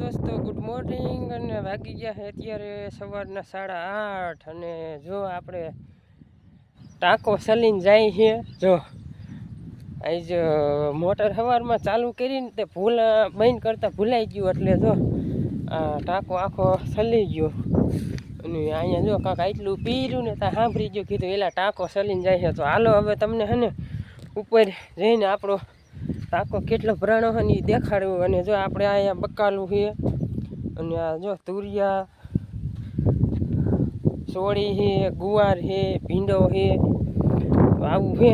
દોસ્તો, good morning. અને વાગી ગયા છે અત્યારે સવારના 8:30 અને જો આપણે ટાંકો સલીને જાય છે. જો આજ મોટર સવારમાં ચાલુ કરીને તે બંધ કરતાં ભૂલાઈ ગયું, એટલે જો આ ટાંકો આખો સલી ગયો. અને અહીંયા જો કાંક આટલું પીર્યું ને ત્યાં સાંભળી ગયું, કીધું એલા ટાંકો સલીને જાય છે. તો હાલો હવે તમને હે ને ઉપર જઈને આપણો ટાંકો કેટલો ભરાણો છે ને એ દેખાડ્યું. અને જો આપણે અહીંયા બકાલું છે, અને આ જો તુરિયા, સોળી છે, ગુવાર છે, ભીંડો છે, આવું છે.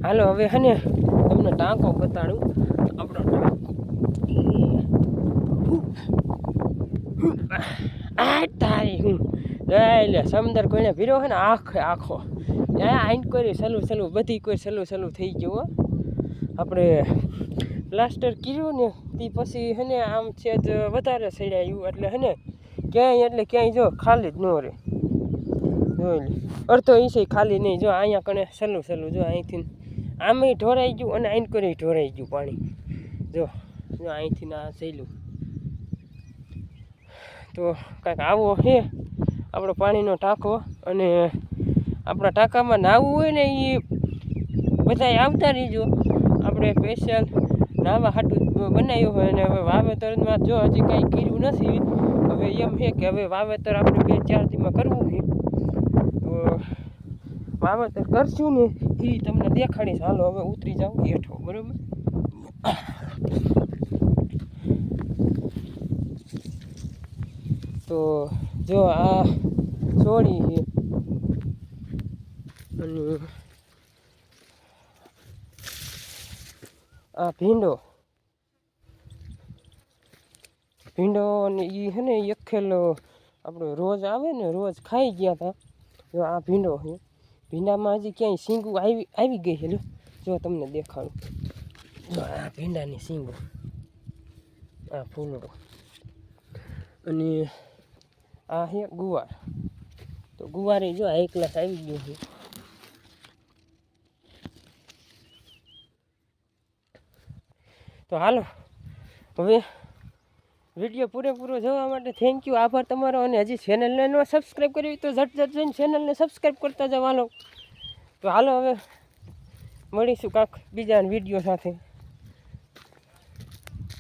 હાલો હવે હે ને તમને ટાંકો બતાડું. આપણો ટાંકો આ તારી હું એટલે સમદર કોઈને ભીરો છે ને આખો આઈન કરી સલું બધી કોઈ સલું થઈ ગયું. આપણે પ્લાસ્ટર કર્યું ને તે પછી હે ને આમ છે જ વધારે સડાયું, એટલે હે ને ક્યાંય જો ખાલી જ ન રહે. જોઈ અડધો ઇંચ ખાલી નહીં. જો અહીંયા કણે સલું જો અહીંથી આમે ઢોરાઈ ગયું અને આઈન કરી ઢોરાઈ ગયું પાણી. જો અહીંથી ના સહેલું તો કાંઈક આવો છે આપણો પાણીનો ટાંકો. અને આપણા ટાંકામાં નાહવું હોય ને એ બધાય આવતા રહીજો. આપણે સ્પેશિયલ નાવા હાટું બનાવ્યું હોય. અને હવે વાવેતરમાં જો હજી કાંઈ કર્યું નથી. હવે એમ છે કે હવે વાવેતર આપણે 2-4 દીમાં કરવું છે. તો વાવેતર કરશું ને એ તમને દેખાડીશ. હાલો હવે ઉતરી જાઉં હેઠો, બરાબર. તો જો આ સોળી છે અને આ ભીંડો ને એ છે ને એખેલો આપણો રોજ આવે ને, રોજ ખાઈ ગયા હતા. જો આ ભીંડો છે, ભીંડામાં હજી ક્યાંય સીંગું આવી ગઈ છે. જો તમને દેખાડું. જો આ ભીંડાની સીંગો, આ ફૂલડો, અને આ છે ગુવાર. તો ગુવારે જો એક ગ્લાસ આવી ગયું છે. તો હાલો હવે વિડીયો પૂરેપૂરો જોવા માટે થેન્ક યુ, આભાર તમારો. અને હજી ચેનલને ન સબસ્ક્રાઈબ કરી તો ઝટ જઈને ચેનલને સબસ્ક્રાઈબ કરતા જવાનો. તો હાલો હવે મળીશું કાંક બીજા વિડીયો સાથે.